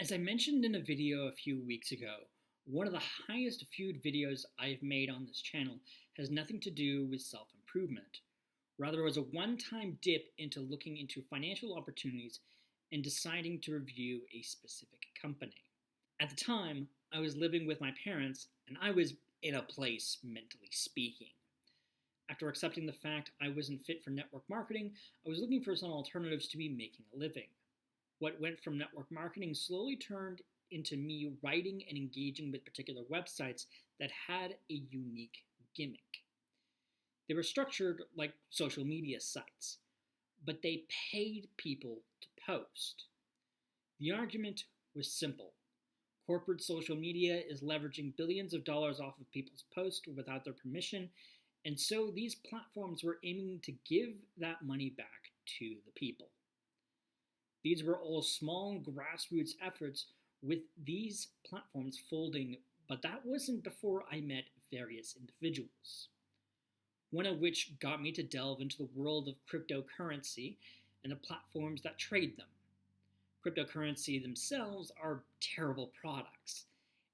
As I mentioned in a video a few weeks ago, one of the highest viewed videos I've made on this channel has nothing to do with self-improvement. Rather, it was a one-time dip into looking into financial opportunities and deciding to review a specific company. At the time, I was living with my parents and I was in a place, mentally speaking. After accepting the fact I wasn't fit for network marketing, I was looking for some alternatives to be making a living. What went from network marketing slowly turned into me writing and engaging with particular websites that had a unique gimmick. They were structured like social media sites, but they paid people to post. The argument was simple. Corporate social media is leveraging billions of dollars off of people's posts without their permission, and so these platforms were aiming to give that money back to the people. These were all small grassroots efforts with these platforms folding, but that wasn't before I met various individuals. One of which got me to delve into the world of cryptocurrency and the platforms that trade them. Cryptocurrency themselves are terrible products.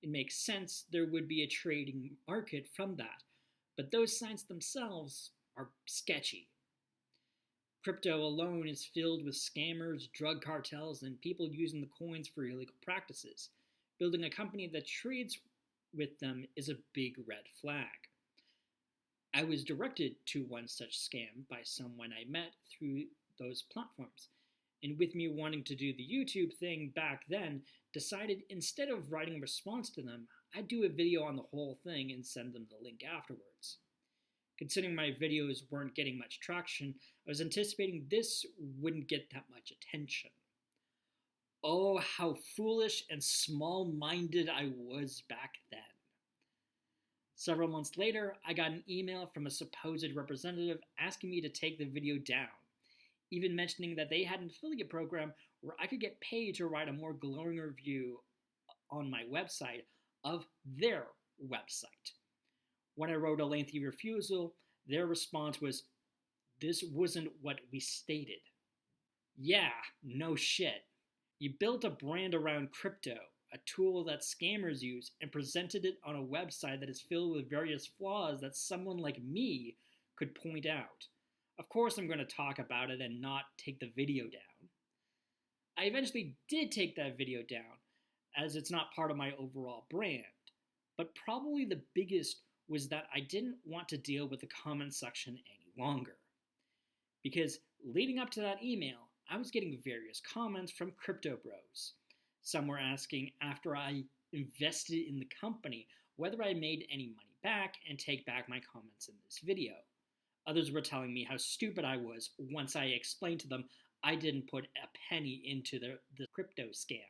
It makes sense there would be a trading market from that, but those sites themselves are sketchy. Crypto alone is filled with scammers, drug cartels, and people using the coins for illegal practices. Building a company that trades with them is a big red flag. I was directed to one such scam by someone I met through those platforms, and with me wanting to do the YouTube thing back then, decided instead of writing a response to them, I'd do a video on the whole thing and send them the link afterwards. Considering my videos weren't getting much traction, I was anticipating this wouldn't get that much attention. Oh, how foolish and small-minded I was back then. Several months later, I got an email from a supposed representative asking me to take the video down, even mentioning that they had an affiliate program where I could get paid to write a more glowing review on my website of their website. When I wrote a lengthy refusal, their response was, "This wasn't what we stated." Yeah, no shit. You built a brand around crypto, a tool that scammers use, and presented it on a website that is filled with various flaws that someone like me could point out. Of course I'm going to talk about it and not take the video down. I eventually did take that video down, as it's not part of my overall brand. But probably the biggest was that I didn't want to deal with the comment section any longer. Because leading up to that email, I was getting various comments from crypto bros. Some were asking after I invested in the company whether I made any money back and take back my comments in this video. Others were telling me how stupid I was once I explained to them I didn't put a penny into the crypto scam.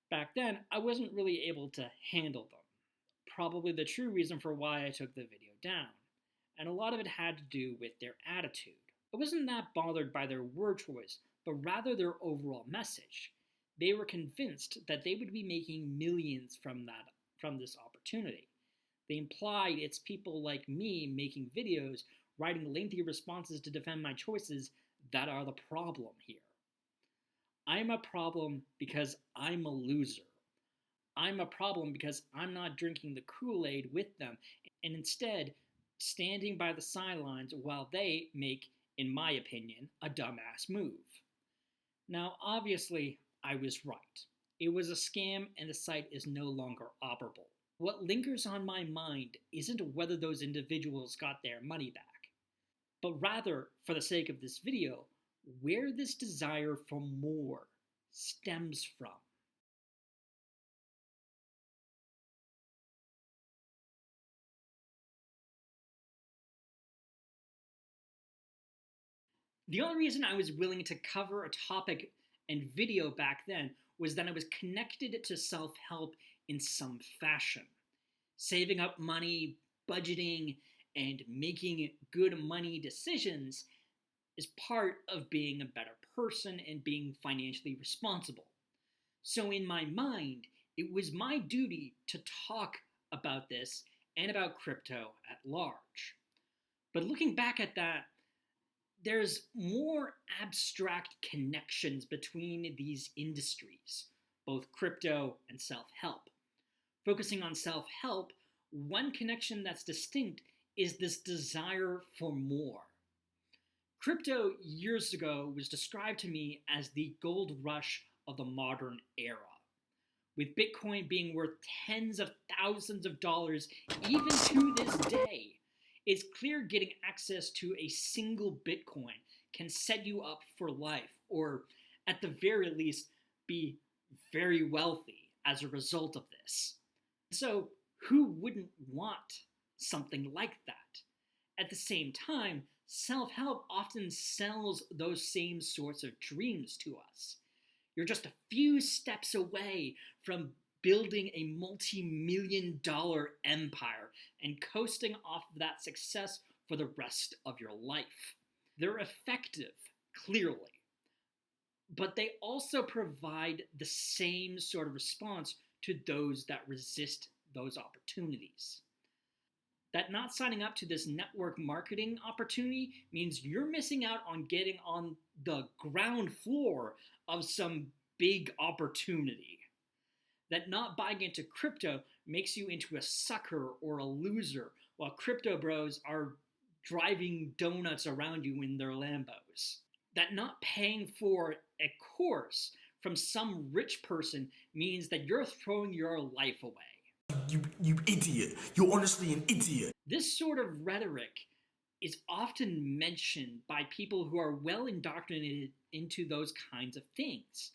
Back then, I wasn't really able to handle them. Probably the true reason for why I took the video down, and a lot of it had to do with their attitude. I wasn't that bothered by their word choice, but rather their overall message. They were convinced that they would be making millions from this opportunity. They implied it's people like me making videos, writing lengthy responses to defend my choices that are the problem here. I'm a problem because I'm a loser. I'm a problem because I'm not drinking the Kool-Aid with them and instead standing by the sidelines while they make, in my opinion, a dumbass move. Now, obviously, I was right. It was a scam and the site is no longer operable. What lingers on my mind isn't whether those individuals got their money back, but rather, for the sake of this video, where this desire for more stems from. The only reason I was willing to cover a topic and video back then was that I was connected to self-help in some fashion. Saving up money, budgeting, and making good money decisions is part of being a better person and being financially responsible. So in my mind, it was my duty to talk about this and about crypto at large. But looking back at that, there's more abstract connections between these industries, both crypto and self-help. Focusing on self-help, one connection that's distinct is this desire for more. Crypto years ago was described to me as the gold rush of the modern era, with Bitcoin being worth tens of thousands of dollars even to this day. It's clear getting access to a single Bitcoin can set you up for life, or at the very least, be very wealthy as a result of this. So, who wouldn't want something like that? At the same time, self-help often sells those same sorts of dreams to us. You're just a few steps away from building a multi-million-dollar empire and coasting off of that success for the rest of your life. They're effective, clearly, but they also provide the same sort of response to those that resist those opportunities. That not signing up to this network marketing opportunity means you're missing out on getting on the ground floor of some big opportunity. That not buying into crypto makes you into a sucker or a loser, while crypto bros are driving donuts around you in their Lambos. That not paying for a course from some rich person means that you're throwing your life away. You idiot. You're honestly an idiot. This sort of rhetoric is often mentioned by people who are well indoctrinated into those kinds of things.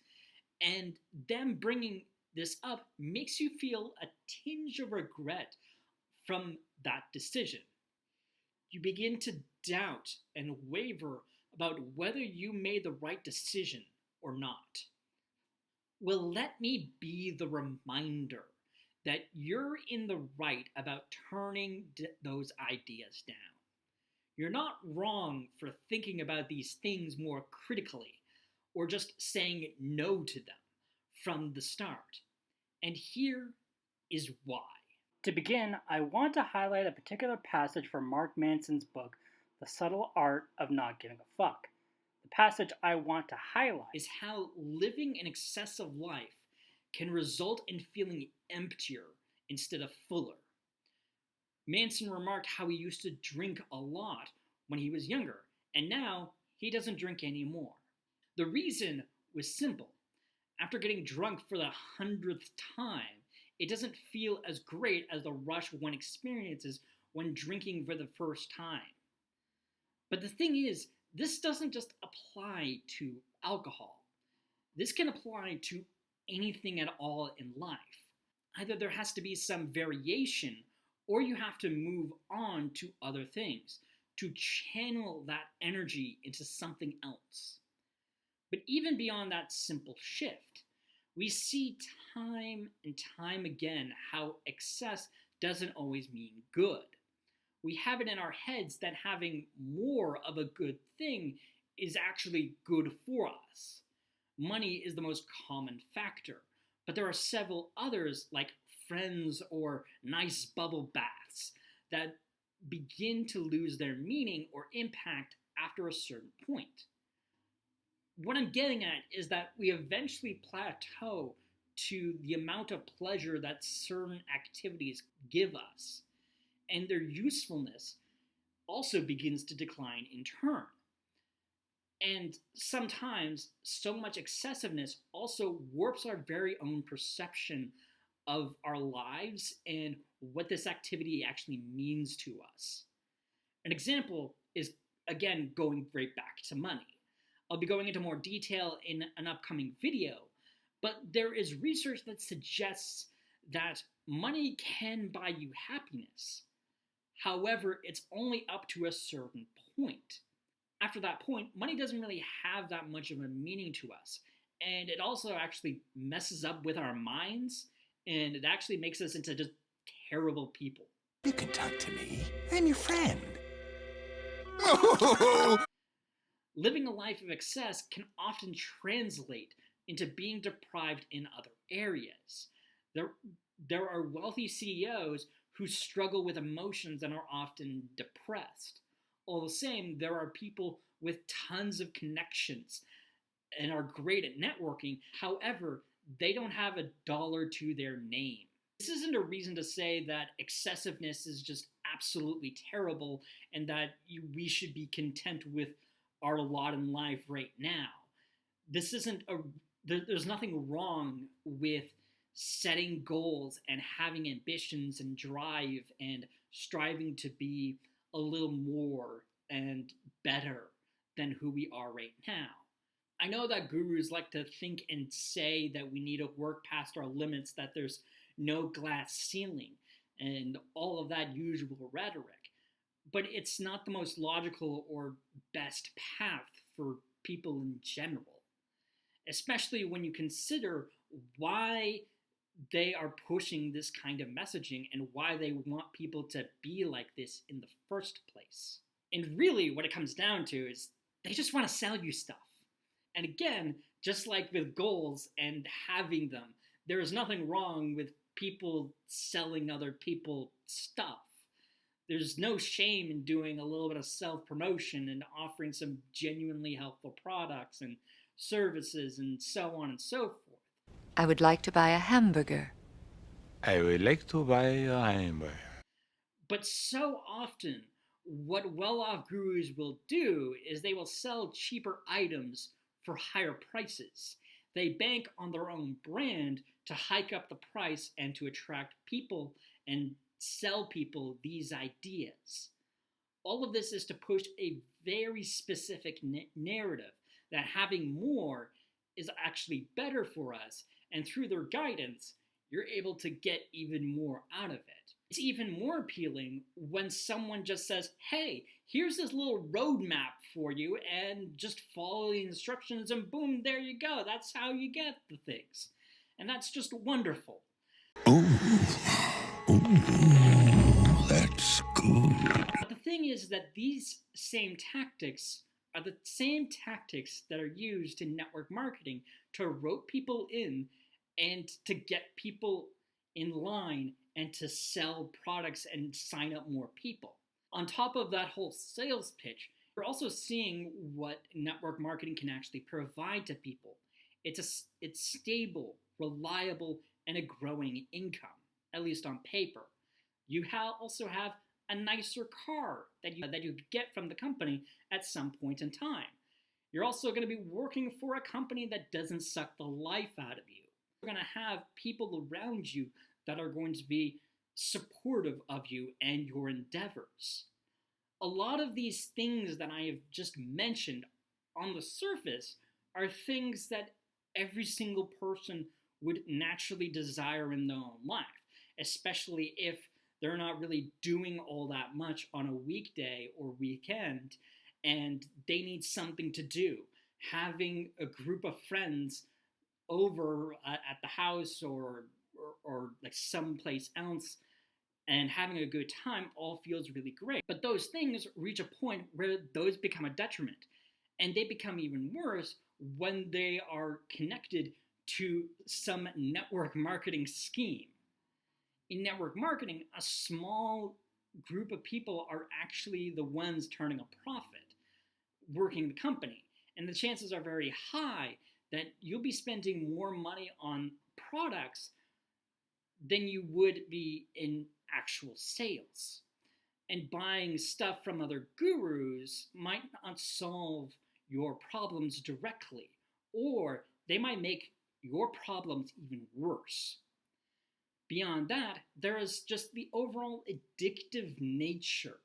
And them bringing this up makes you feel a tinge of regret from that decision. You begin to doubt and waver about whether you made the right decision or not. Well, let me be the reminder that you're in the right about turning those ideas down. You're not wrong for thinking about these things more critically, or just saying no to them from the start. And here is why. To begin, I want to highlight a particular passage from Mark Manson's book, The Subtle Art of Not Giving a Fuck. The passage I want to highlight is how living an excessive life can result in feeling emptier instead of fuller. Manson remarked how he used to drink a lot when he was younger, and now he doesn't drink anymore. The reason was simple. After getting drunk for the 100th time, it doesn't feel as great as the rush one experiences when drinking for the first time. But the thing is, this doesn't just apply to alcohol. This can apply to anything at all in life. Either there has to be some variation, or you have to move on to other things, to channel that energy into something else. But even beyond that simple shift, we see time and time again how excess doesn't always mean good. We have it in our heads that having more of a good thing is actually good for us. Money is the most common factor, but there are several others like friends or nice bubble baths that begin to lose their meaning or impact after a certain point. What I'm getting at is that we eventually plateau to the amount of pleasure that certain activities give us, and their usefulness also begins to decline in turn. And sometimes so much excessiveness also warps our very own perception of our lives and what this activity actually means to us. An example is, again, going right back to money. I'll be going into more detail in an upcoming video, but there is research that suggests that money can buy you happiness. However, it's only up to a certain point. After that point, money doesn't really have that much of a meaning to us, and it also actually messes up with our minds, and it actually makes us into just terrible people. You can talk to me. I'm your friend. Living a life of excess can often translate into being deprived in other areas. There are wealthy CEOs who struggle with emotions and are often depressed. All the same, there are people with tons of connections and are great at networking. However, they don't have a dollar to their name. This isn't a reason to say that excessiveness is just absolutely terrible and that we should be content with our lot in life right now. This isn't a there's nothing wrong with setting goals and having ambitions and drive and striving to be a little more and better than who we are right now. I know that gurus like to think and say that we need to work past our limits, that there's no glass ceiling, and all of that usual rhetoric. But it's not the most logical or best path for people in general, especially when you consider why they are pushing this kind of messaging and why they want people to be like this in the first place. And really, what it comes down to is they just want to sell you stuff. And again, just like with goals and having them, there is nothing wrong with people selling other people stuff. There's no shame in doing a little bit of self-promotion and offering some genuinely helpful products and services and so on and so forth. I would like to buy a hamburger. I would like to buy a hamburger. But so often, what well-off gurus will do is they will sell cheaper items for higher prices. They bank on their own brand to hike up the price and to attract people and sell people these ideas. All of this is to push a very specific narrative that having more is actually better for us, and through their guidance, you're able to get even more out of it. It's even more appealing when someone just says, hey, here's this little roadmap for you, and just follow the instructions, and boom, there you go. That's how you get the things. And that's just wonderful. That's good. But the thing is that these same tactics are the same tactics that are used in network marketing to rope people in and to get people in line and to sell products and sign up more people. On top of that whole sales pitch, we're also seeing what network marketing can actually provide to people. It's stable, reliable, and a growing income, at least on paper. You also have a nicer car that you get from the company at some point in time. You're also going to be working for a company that doesn't suck the life out of you. You're going to have people around you that are going to be supportive of you and your endeavors. A lot of these things that I have just mentioned on the surface are things that every single person would naturally desire in their own life, especially if they're not really doing all that much on a weekday or weekend and they need something to do. Having a group of friends over at the house or like someplace else and having a good time all feels really great. But those things reach a point where those become a detriment, and they become even worse when they are connected to some network marketing scheme. In network marketing, a small group of people are actually the ones turning a profit, working the company. And the chances are very high that you'll be spending more money on products than you would be in actual sales. And buying stuff from other gurus might not solve your problems directly, or they might make your problems even worse. Beyond that, there is just the overall addictive nature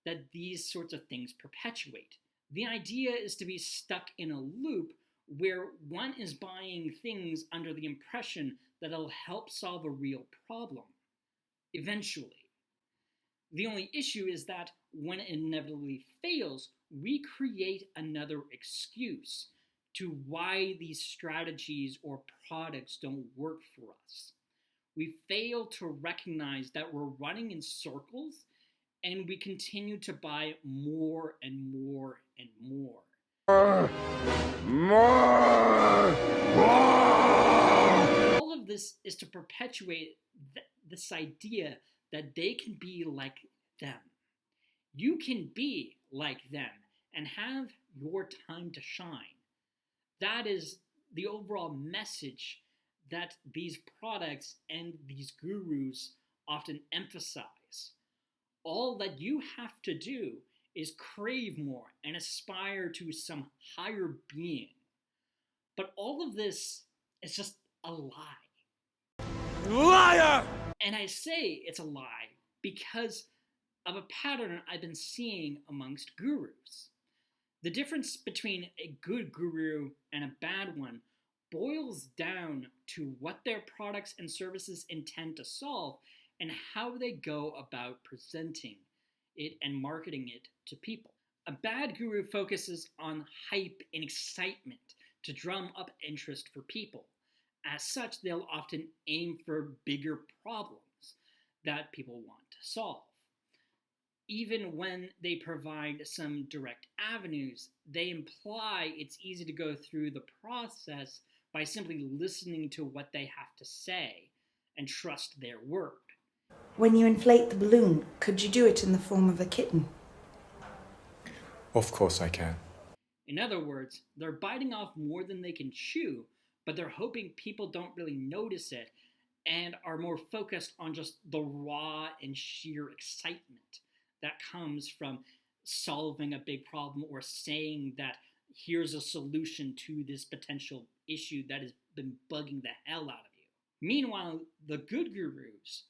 that these sorts of things perpetuate. The idea is to be stuck in a loop where one is buying things under the impression that it'll help solve a real problem, eventually. The only issue is that when it inevitably fails, we create another excuse to why these strategies or products don't work for us. We fail to recognize that we're running in circles, and we continue to buy more and more and more. All of this is to perpetuate this idea that they can be like them. You can be like them and have your time to shine. That is the overall message that these products and these gurus often emphasize. All that you have to do is crave more and aspire to some higher being. But all of this is just a lie. Liar! And I say it's a lie because of a pattern I've been seeing amongst gurus. The difference between a good guru and a bad one boils down to what their products and services intend to solve and how they go about presenting it and marketing it to people. A bad guru focuses on hype and excitement to drum up interest for people. As such, they'll often aim for bigger problems that people want to solve. Even when they provide some direct avenues, they imply it's easy to go through the process by simply listening to what they have to say and trust their word. When you inflate the balloon, could you do it in the form of a kitten? Of course I can. In other words, they're biting off more than they can chew, but they're hoping people don't really notice it and are more focused on just the raw and sheer excitement that comes from solving a big problem or saying that here's a solution to this potential issue that has been bugging the hell out of you. Meanwhile, the good gurus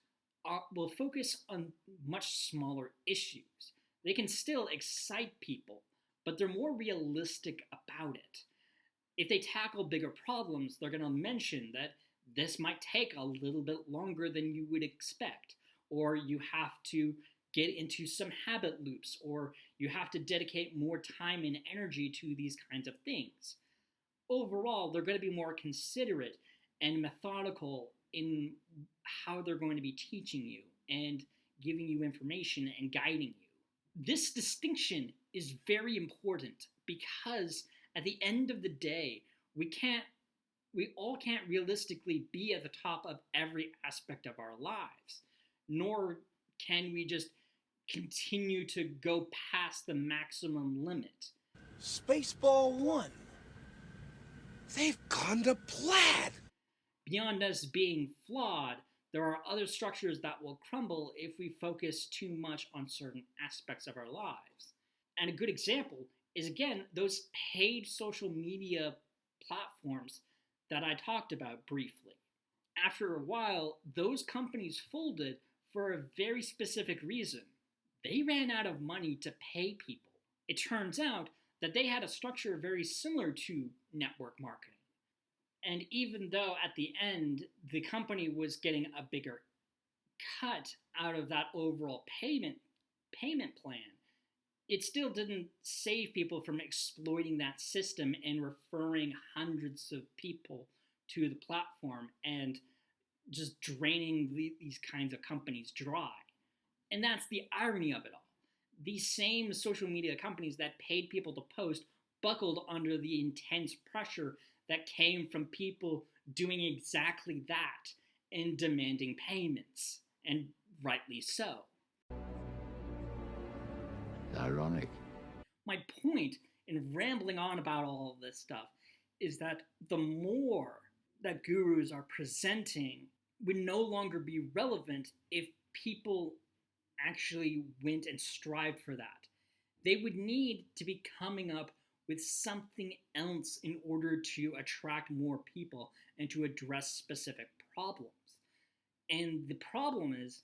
will focus on much smaller issues. They can still excite people, but they're more realistic about it. If they tackle bigger problems, they're going to mention that this might take a little bit longer than you would expect, or you have to get into some habit loops, or you have to dedicate more time and energy to these kinds of things. Overall, they're going to be more considerate and methodical in how they're going to be teaching you and giving you information and guiding you. This distinction is very important because at the end of the day, we all can't realistically be at the top of every aspect of our lives, nor can we just continue to go past the maximum limit. Spaceball 1. They've gone to plaid. Beyond us being flawed, there are other structures that will crumble if we focus too much on certain aspects of our lives. And a good example is, again, those paid social media platforms that I talked about briefly. After a while, those companies folded for a very specific reason. They ran out of money to pay people. It turns out that they had a structure very similar to network marketing. And even though at the end, the company was getting a bigger cut out of that overall payment plan, it still didn't save people from exploiting that system and referring hundreds of people to the platform and just draining these kinds of companies dry. And that's the irony of it all. These same social media companies that paid people to post buckled under the intense pressure that came from people doing exactly that and demanding payments, and rightly so. Ironic. My point in rambling on about all of this stuff is that the more that gurus are presenting would no longer be relevant if people actually went and strived for that. They would need to be coming up with something else in order to attract more people and to address specific problems. And the problem is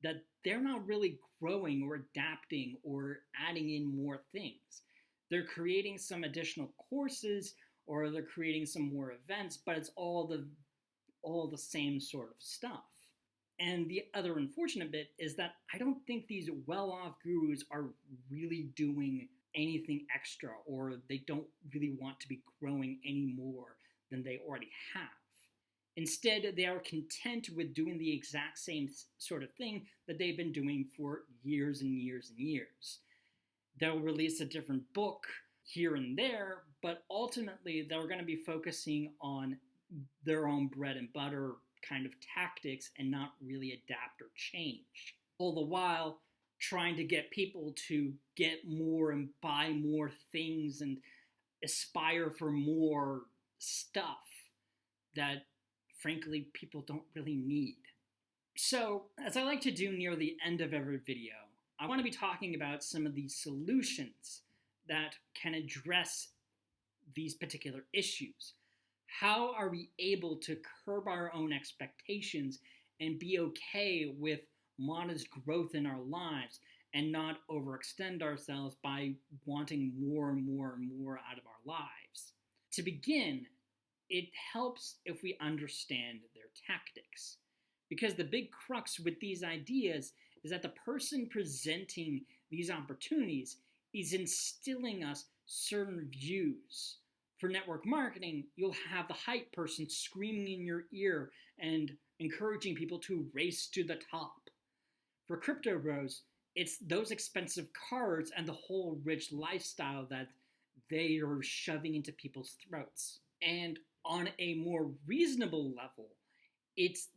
that they're not really growing or adapting or adding in more things. They're creating some additional courses or they're creating some more events, but it's all the same sort of stuff. And the other unfortunate bit is that I don't think these well-off gurus are really doing anything extra, or they don't really want to be growing any more than they already have. Instead, they are content with doing the exact same sort of thing that they've been doing for years and years and years. They'll release a different book here and there, but ultimately they're going to be focusing on their own bread and butter kind of tactics and not really adapt or change. All the while trying to get people to get more and buy more things and aspire for more stuff that frankly, people don't really need. So, as I like to do near the end of every video, I want to be talking about some of these solutions that can address these particular issues. How are we able to curb our own expectations and be okay with modest growth in our lives and not overextend ourselves by wanting more and more and more out of our lives? To begin, it helps if we understand their tactics. Because the big crux with these ideas is that the person presenting these opportunities is instilling us certain views. For network marketing, you'll have the hype person screaming in your ear and encouraging people to race to the top. For crypto bros, it's those expensive cards and the whole rich lifestyle that they are shoving into people's throats. And on a more reasonable level, it's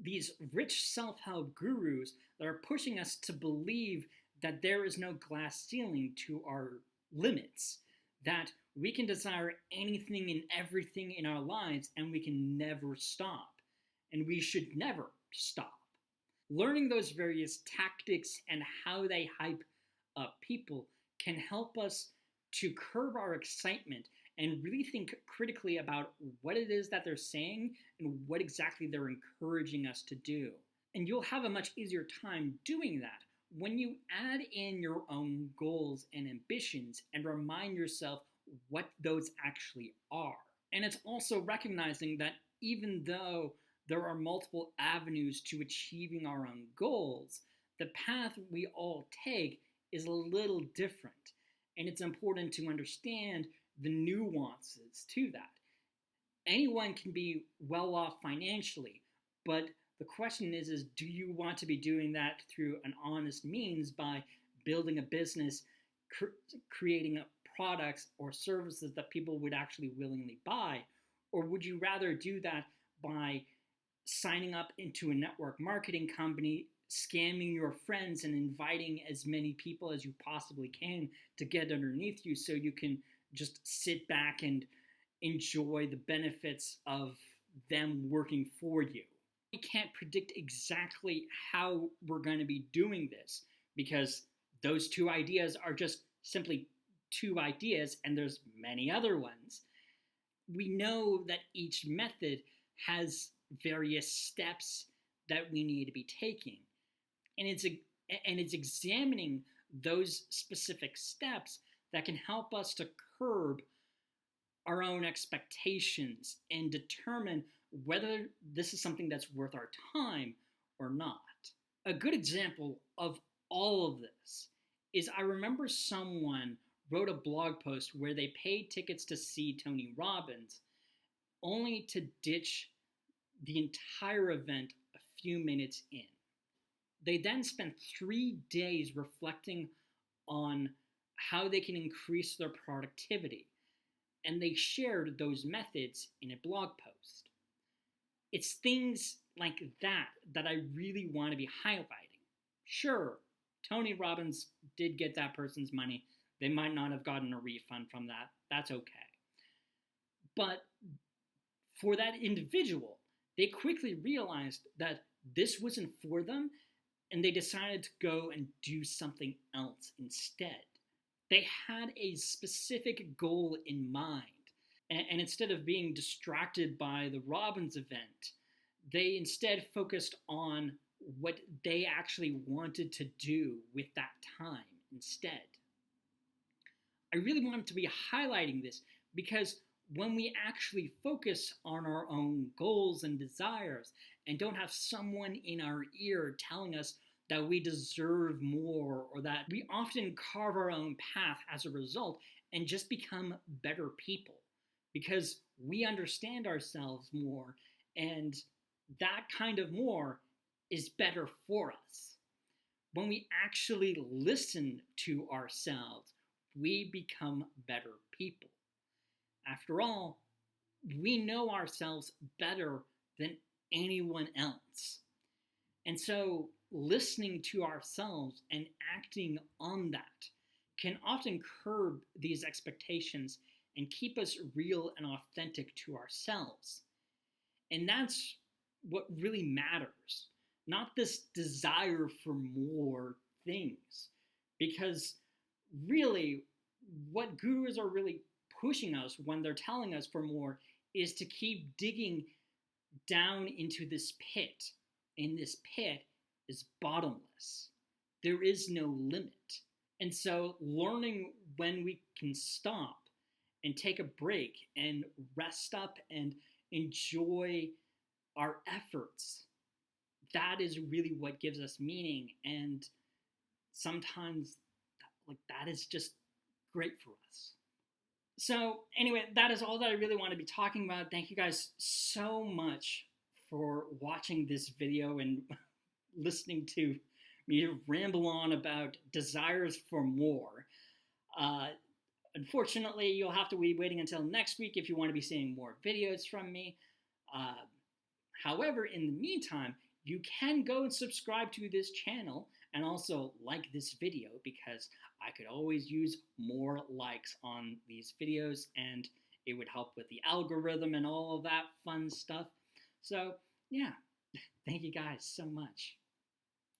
these rich self-help gurus that are pushing us to believe that there is no glass ceiling to our limits, that we can desire anything and everything in our lives and we can never stop, and we should never stop. Learning those various tactics and how they hype up people can help us to curb our excitement and really think critically about what it is that they're saying and what exactly they're encouraging us to do. And you'll have a much easier time doing that when you add in your own goals and ambitions and remind yourself what those actually are. And it's also recognizing that even though there are multiple avenues to achieving our own goals, the path we all take is a little different. And it's important to understand the nuances to that. Anyone can be well off financially, but the question is do you want to be doing that through an honest means by building a business, creating products or services that people would actually willingly buy? Or would you rather do that by signing up into a network marketing company, scamming your friends and inviting as many people as you possibly can to get underneath you so you can just sit back and enjoy the benefits of them working for you? We can't predict exactly how we're going to be doing this because those two ideas are just simply two ideas and there's many other ones. We know that each method has various steps that we need to be taking. And it's examining those specific steps that can help us to curb our own expectations and determine whether this is something that's worth our time or not. A good example of all of this is I remember someone wrote a blog post where they paid tickets to see Tony Robbins only to ditch the entire event a few minutes in. They then spent 3 days reflecting on how they can increase their productivity, and they shared those methods in a blog post. It's things like that that I really want to be highlighting. Sure, Tony Robbins did get that person's money. They might not have gotten a refund from that. That's okay. But for that individual, they quickly realized that this wasn't for them, and they decided to go and do something else instead. They had a specific goal in mind, and instead of being distracted by the Robbins event, they instead focused on what they actually wanted to do with that time instead. I really wanted to be highlighting this because when we actually focus on our own goals and desires and don't have someone in our ear telling us that we deserve more or that we often carve our own path as a result and just become better people because we understand ourselves more, and that kind of more is better for us. When we actually listen to ourselves, we become better people. After all, we know ourselves better than anyone else. And so listening to ourselves and acting on that can often curb these expectations and keep us real and authentic to ourselves. And that's what really matters, not this desire for more things. Because really, what gurus are really pushing us when they're telling us for more is to keep digging down into this pit. And this pit is bottomless. There is no limit. And so learning when we can stop and take a break and rest up and enjoy our efforts, that is really what gives us meaning. And sometimes that is just great for us. So anyway, that is all that I really want to be talking about. Thank you guys so much for watching this video and listening to me ramble on about desires for more. Unfortunately, you'll have to be waiting until next week if you want to be seeing more videos from me. However, in the meantime, you can go and subscribe to this channel and also like this video, because I could always use more likes on these videos and it would help with the algorithm and all of that fun stuff. So yeah, thank you guys so much.